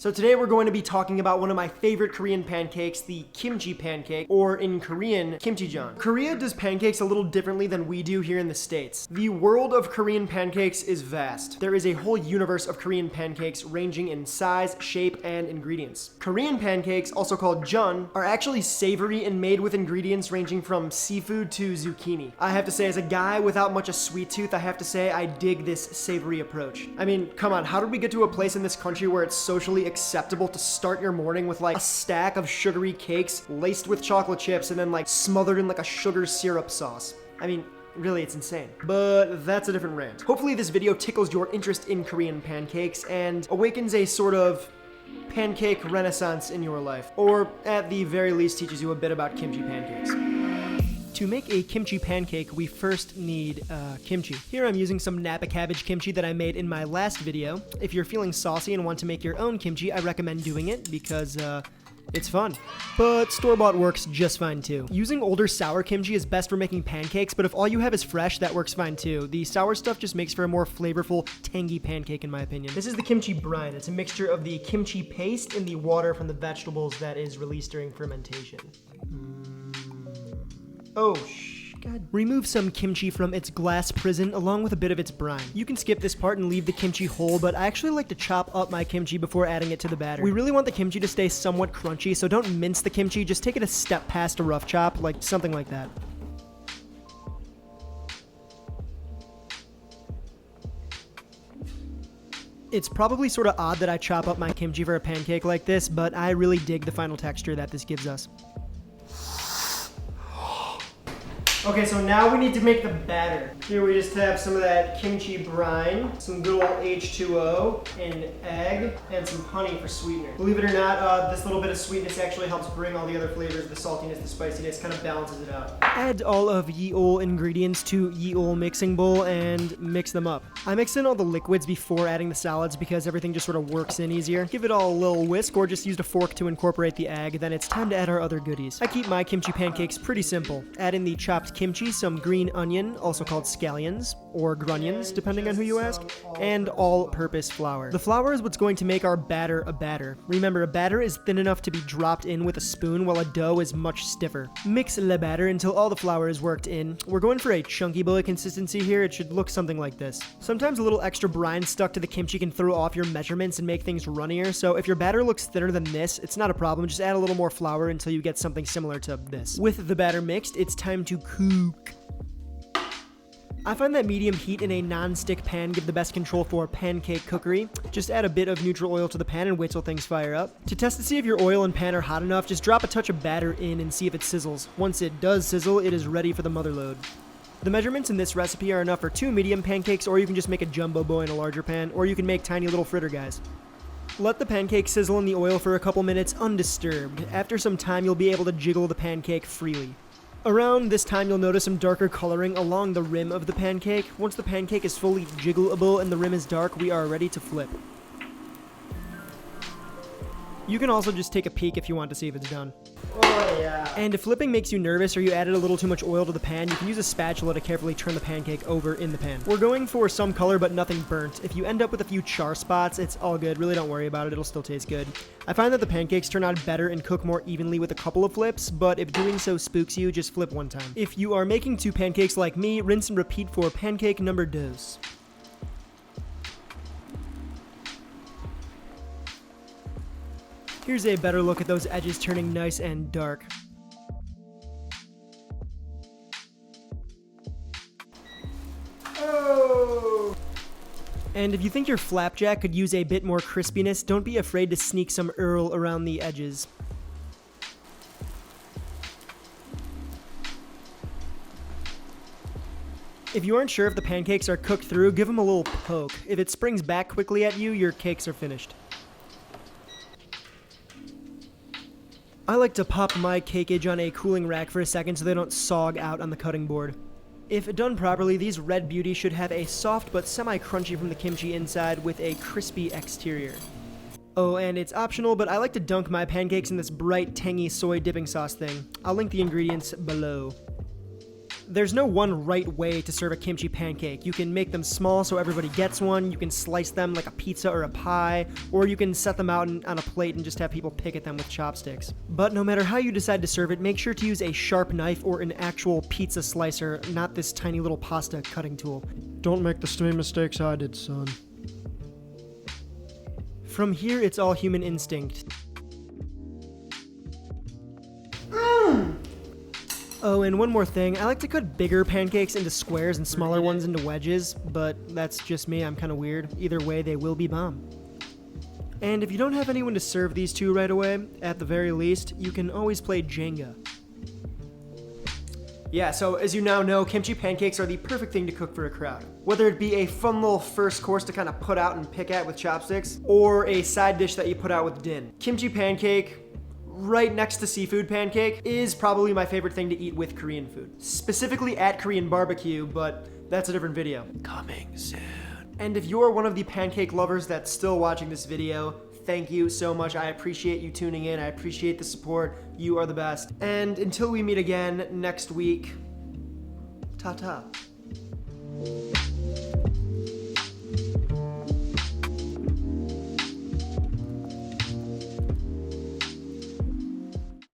So today we're going to be talking about one of my favorite Korean pancakes, the kimchi pancake, or in Korean, Kimchijeon. Korea does pancakes a little differently than we do here in the States. The world of Korean pancakes is vast. There is a whole universe of Korean pancakes ranging in size, shape, and ingredients. Korean pancakes, also called jeon, are actually savory and made with ingredients ranging from seafood to zucchini. I have to say, as a guy without much a sweet tooth, I have to say I dig this savory approach. I mean, come on, how did we get to a place in this country where it's socially acceptable to start your morning with like a stack of sugary cakes laced with chocolate chips and then like smothered in like a sugar syrup sauce? I mean, really, it's insane. But that's a different rant. Hopefully this video tickles your interest in Korean pancakes and awakens a sort of pancake renaissance in your life. Or at the very least teaches you a bit about kimchi pancakes. To make a kimchi pancake, we first need kimchi. Here I'm using some Napa cabbage kimchi that I made in my last video. If you're feeling saucy and want to make your own kimchi, I recommend doing it because it's fun. But store-bought works just fine too. Using older sour kimchi is best for making pancakes, but if all you have is fresh, that works fine too. The sour stuff just makes for a more flavorful, tangy pancake in my opinion. This is the kimchi brine. It's a mixture of the kimchi paste and the water from the vegetables that is released during fermentation. Oh, God. Remove some kimchi from its glass prison along with a bit of its brine. You can skip this part and leave the kimchi whole, but I actually like to chop up my kimchi before adding it to the batter. We really want the kimchi to stay somewhat crunchy, so don't mince the kimchi, just take it a step past a rough chop, like something like that. It's probably sort of odd that I chop up my kimchi for a pancake like this, but I really dig the final texture that this gives us. Okay, so now we need to make the batter. Here we just have some of that kimchi brine, some good old H2O, an egg, and some honey for sweetener. Believe it or not, this little bit of sweetness actually helps bring all the other flavors, the saltiness, the spiciness, kind of balances it out. Add all of ye ol ingredients to ye ol mixing bowl and mix them up. I mix in all the liquids before adding the solids because everything just sort of works in easier. Give it all a little whisk or just use a fork to incorporate the egg, then it's time to add our other goodies. I keep my kimchi pancakes pretty simple. Add in the chopped kimchi, some green onion, also called scallions, or grunions, depending on who you ask, and all-purpose flour. The flour is what's going to make our batter a batter. Remember, a batter is thin enough to be dropped in with a spoon, while a dough is much stiffer. Mix the batter until all the flour is worked in. We're going for a chunky boy consistency here. It should look something like this. Sometimes a little extra brine stuck to the kimchi can throw off your measurements and make things runnier, so if your batter looks thinner than this, it's not a problem. Just add a little more flour until you get something similar to this. With the batter mixed, it's time to cook. I find that medium heat in a non-stick pan give the best control for pancake cookery. Just add a bit of neutral oil to the pan and wait till things fire up. To test to see if your oil and pan are hot enough, just drop a touch of batter in and see if it sizzles. Once it does sizzle, it is ready for the mother load. The measurements in this recipe are enough for 2 medium pancakes, or you can just make a jumbo boy in a larger pan, or you can make tiny little fritter guys. Let the pancake sizzle in the oil for a couple minutes undisturbed. After some time, you'll be able to jiggle the pancake freely. Around this time, you'll notice some darker coloring along the rim of the pancake. Once the pancake is fully jiggleable and the rim is dark, we are ready to flip. You can also just take a peek if you want to see if it's done. Oh yeah. And if flipping makes you nervous or you added a little too much oil to the pan, you can use a spatula to carefully turn the pancake over in the pan. We're going for some color but nothing burnt. If you end up with a few char spots, it's all good. Really don't worry about it. It'll still taste good. I find that the pancakes turn out better and cook more evenly with a couple of flips, but if doing so spooks you, just flip one time. If you are making 2 pancakes like me, rinse and repeat for pancake number 2. Here's a better look at those edges turning nice and dark. Oh! And if you think your flapjack could use a bit more crispiness, don't be afraid to sneak some Earl around the edges. If you aren't sure if the pancakes are cooked through, give them a little poke. If it springs back quickly at you, your cakes are finished. I like to pop my cakeage on a cooling rack for a second so they don't sog out on the cutting board. If done properly, these red beauties should have a soft but semi-crunchy from the kimchi inside with a crispy exterior. Oh, and it's optional, but I like to dunk my pancakes in this bright, tangy soy dipping sauce thing. I'll link the ingredients below. There's no one right way to serve a kimchi pancake. You can make them small so everybody gets one, you can slice them like a pizza or a pie, or you can set them out on a plate and just have people pick at them with chopsticks. But no matter how you decide to serve it, make sure to use a sharp knife or an actual pizza slicer, not this tiny little pasta cutting tool. Don't make the same mistakes I did, son. From here, it's all human instinct. Oh, and one more thing. I like to cut bigger pancakes into squares and smaller ones into wedges, but that's just me. I'm kind of weird. Either way, they will be bomb. And if you don't have anyone to serve these to right away, at the very least, you can always play Jenga. Yeah, so as you now know, kimchi pancakes are the perfect thing to cook for a crowd. Whether it be a fun little first course to kind of put out and pick at with chopsticks, or a side dish that you put out with din. Kimchi pancake, right next to seafood pancake, is probably my favorite thing to eat with Korean food. Specifically at Korean barbecue, but that's a different video. Coming soon. And if you're one of the pancake lovers that's still watching this video, thank you so much. I appreciate you tuning in. I appreciate the support. You are the best. And until we meet again next week, ta-ta.